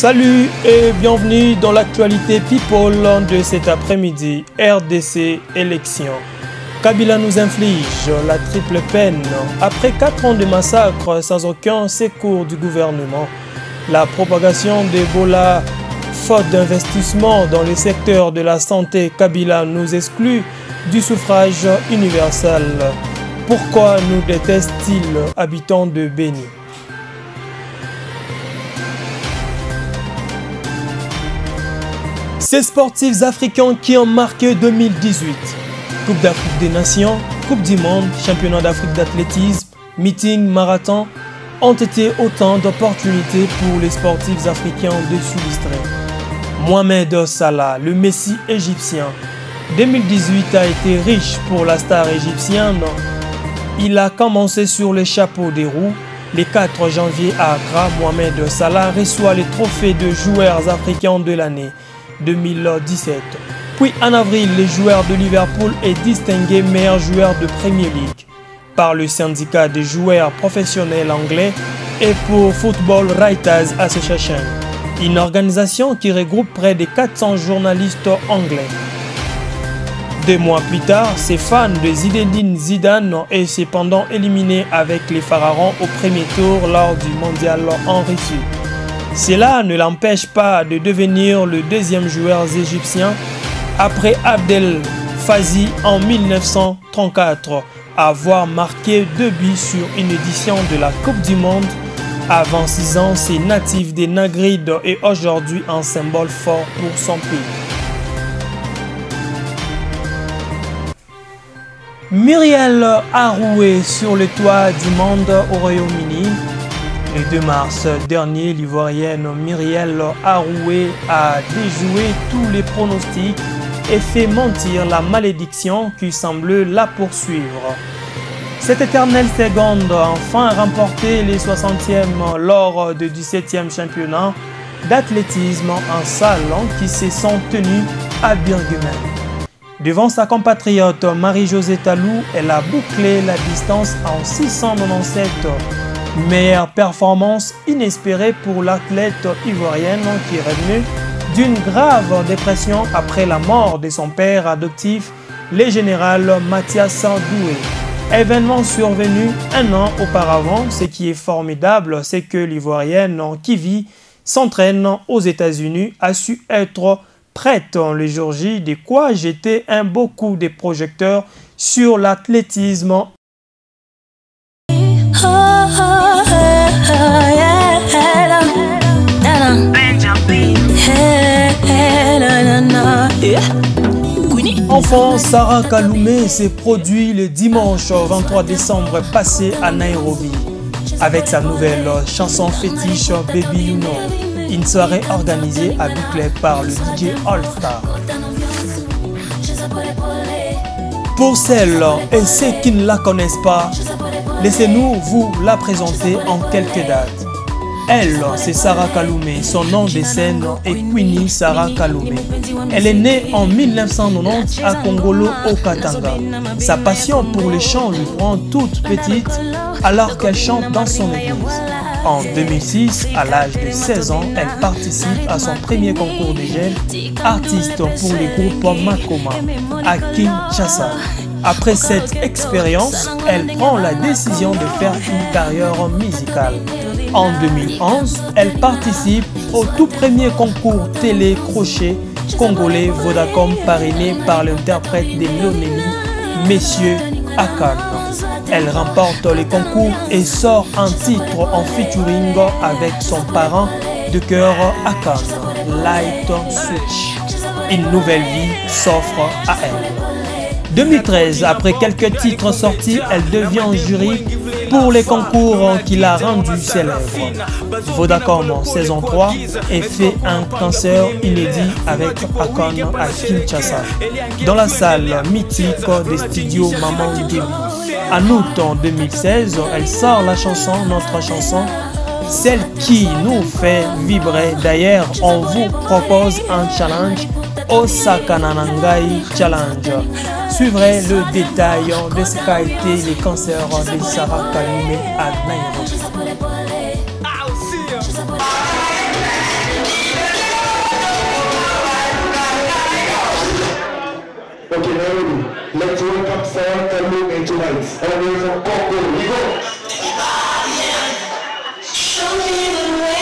Salut et bienvenue dans l'actualité People de cet après-midi. RDC élection. Kabila nous inflige la triple peine après 4 ans de massacre sans aucun secours du gouvernement. La propagation d'Ebola, faute d'investissement dans le secteur de la santé, Kabila nous exclut du suffrage universel. Pourquoi nous déteste-t-il, habitants de Béni? Ces sportifs africains qui ont marqué 2018. Coupe d'Afrique des Nations, Coupe du Monde, Championnat d'Afrique d'athlétisme, meeting, marathon ont été autant d'opportunités pour les sportifs africains de s'illustrer. Mohamed Salah, le Messi égyptien. 2018 a été riche pour la star égyptienne. Il a commencé sur les chapeaux des roues. Le 4 janvier à Accra, Mohamed Salah reçoit le trophée de joueurs africains de l'année 2017. Puis en avril, le joueur de Liverpool est distingué meilleur joueur de Premier League par le syndicat des joueurs professionnels anglais et pour Football Writers Association, une organisation qui regroupe près de 400 journalistes anglais. 2 mois plus tard, ses fans de Zinedine Zidane est cependant éliminé avec les Pharaons au premier tour lors du mondial en Russie. Cela ne l'empêche pas de devenir le deuxième joueur égyptien après Abdel Fazi en 1934 à avoir marqué 2 buts sur une édition de la Coupe du Monde. Avant 6 ans, c'est natif des Nagrides et aujourd'hui un symbole fort pour son pays. Muriel Arouet sur le toit du monde au Royaume-Uni. Le 2 mars dernier, l'Ivoirienne Muriel Arouet a déjoué tous les pronostics et fait mentir la malédiction qui semblait la poursuivre. Cette éternelle seconde a enfin remporté les 60e lors du 17e championnat d'athlétisme en salle qui se sont tenus à Birmingham. Devant sa compatriote Marie-Josée Talou, elle a bouclé la distance en 697. Meilleure performance inespérée pour l'athlète ivoirienne qui est revenue d'une grave dépression après la mort de son père adoptif, le général Mathias Doué. Événement survenu 1 an auparavant. Ce qui est formidable, c'est que l'Ivoirienne qui s'entraîne aux États-Unis a su être prête le jour J, de quoi jeter un beau coup de projecteur sur l'athlétisme. Enfant, Sarah Kaloumé s'est produit le dimanche 23 décembre passé à Nairobi avec sa nouvelle chanson fétiche Baby You Know, une soirée organisée à Biclay par le DJ All Star. Pour celles et ceux qui ne la connaissent pas, laissez-nous vous la présenter en quelques dates. Elle, c'est Sarah Kaloumé. Son nom de scène est Queenie Sarah Kaloumé. Elle est née en 1990 à Kongolo, au Katanga. Sa passion pour le chant lui prend toute petite alors qu'elle chante dans son église. En 2006, à l'âge de 16 ans, elle participe à son premier concours de jeunes artistes pour le groupe Makoma à Kinshasa. Après cette expérience, elle prend la décision de faire une carrière musicale. En 2011, elle participe au tout premier concours télé-crochet congolais Vodacom parrainé par l'interprète de Lionel, Monsieur Akan. Elle remporte les concours et sort un titre en featuring avec son parent de cœur Akan, Light Switch. Une nouvelle vie s'offre à elle. 2013, après quelques titres sortis, elle devient jury pour les concours qui l'a rendu célèbre. Vodacom saison 3 et fait un concert inédit avec Akon à Kinshasa, dans la salle mythique des studios Maman Gibi. En août 2016, elle sort la chanson Notre chanson, celle qui nous fait vibrer. D'ailleurs, on vous propose un challenge, Osakananangai Challenge. Suivrez le détail de ce qu'a été le concert de Sarah Kaloumé à Nairobi. Okay, Nairobi, let's welcome Sarah Kalume tonight. All the way from Congo. We go. Show me the way.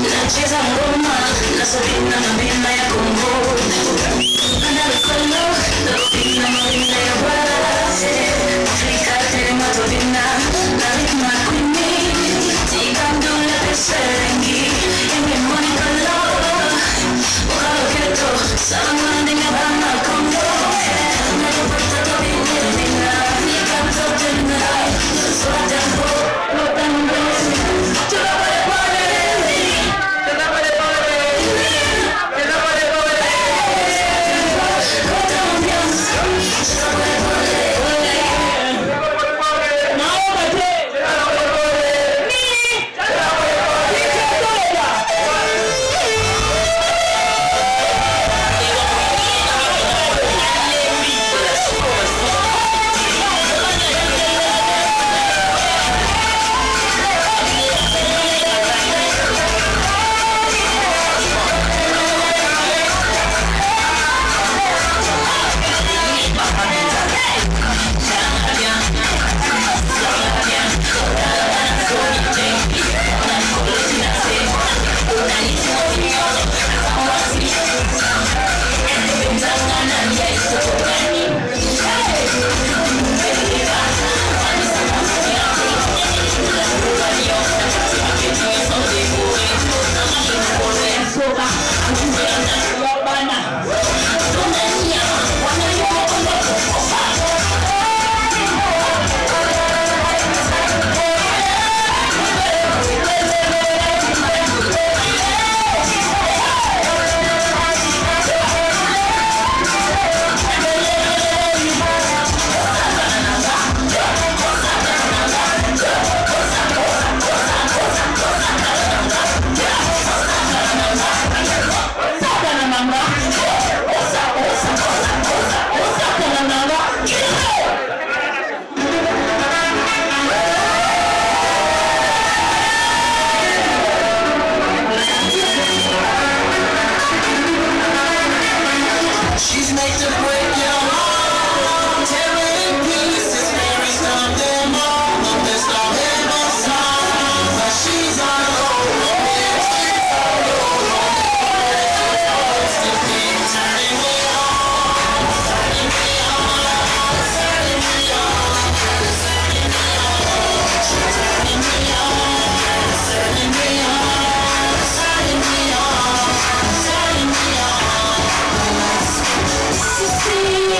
Nacheza ngoma na Sabina na Bina ya Kongo, anabikolo na Bina Marina ya Brazil, Afrika tena Tobina na Rima Kwini, Tigandula Peserengi, Enge Monica Love, Wakalo Keto, Salamande Ngabana Kongo, Nalipata Tobina Bina, Nikanto Tena, Swatambo, Lotambo, Tula She's made to break your heart. Tear it in pieces, Mary stop them all. The best I've ever seen. But she's on hold. Still keep turning me on. Turning me on. Turning me on. Turning me on. Turning me on. Turning me on. Turning me on. Turning me on. You see,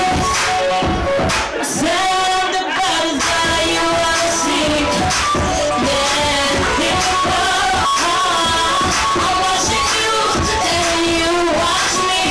sound the body's by you wanna see. Yeah, I'm watching you and you watch me.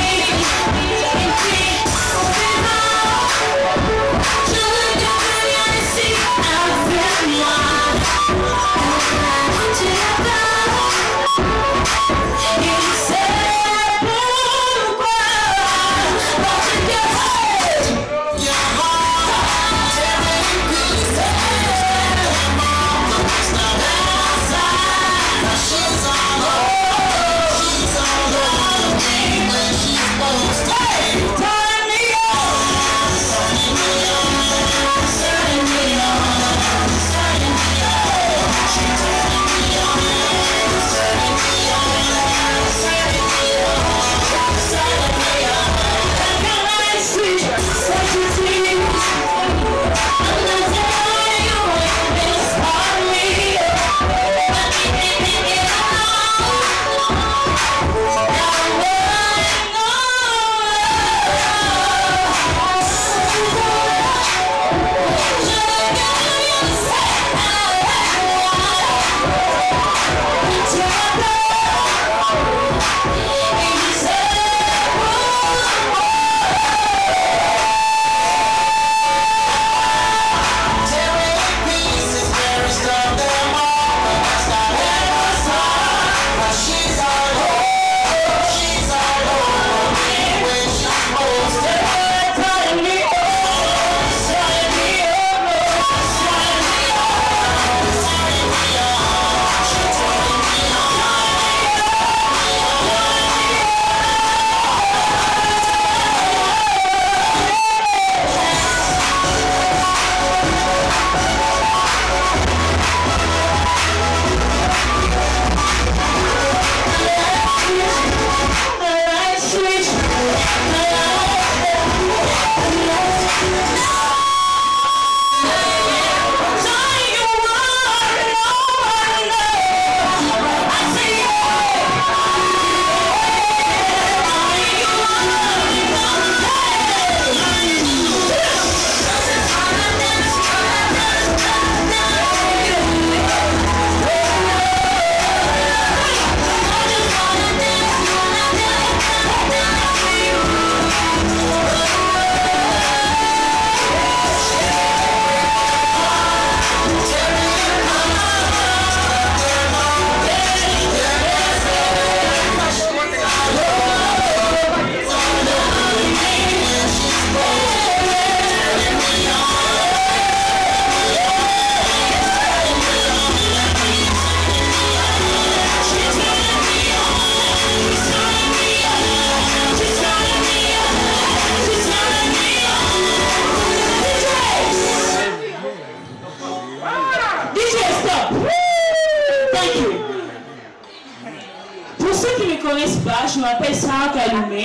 Je m'appelle Sarah Kaloumé.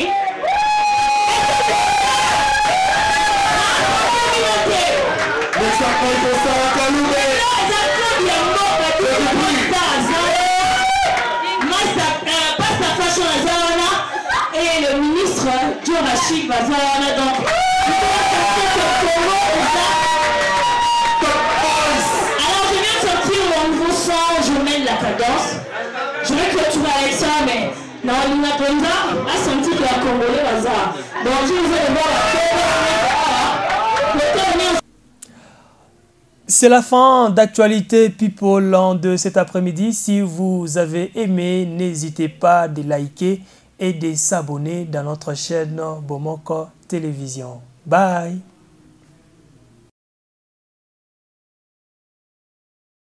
Et le ministre Diourachik Bazana, donc alors je viens de sortir mon nouveau son, je mène la cadence. Je vais clôturer avec ça, mais non, Lina Ponda a senti que la Congolais Bazar. Donc je vous ai voir C'est la fin d'Actualité People de cet après-midi. Si vous avez aimé, n'hésitez pas de liker et de s'abonner dans notre chaîne Bomoko Télévision. Bye!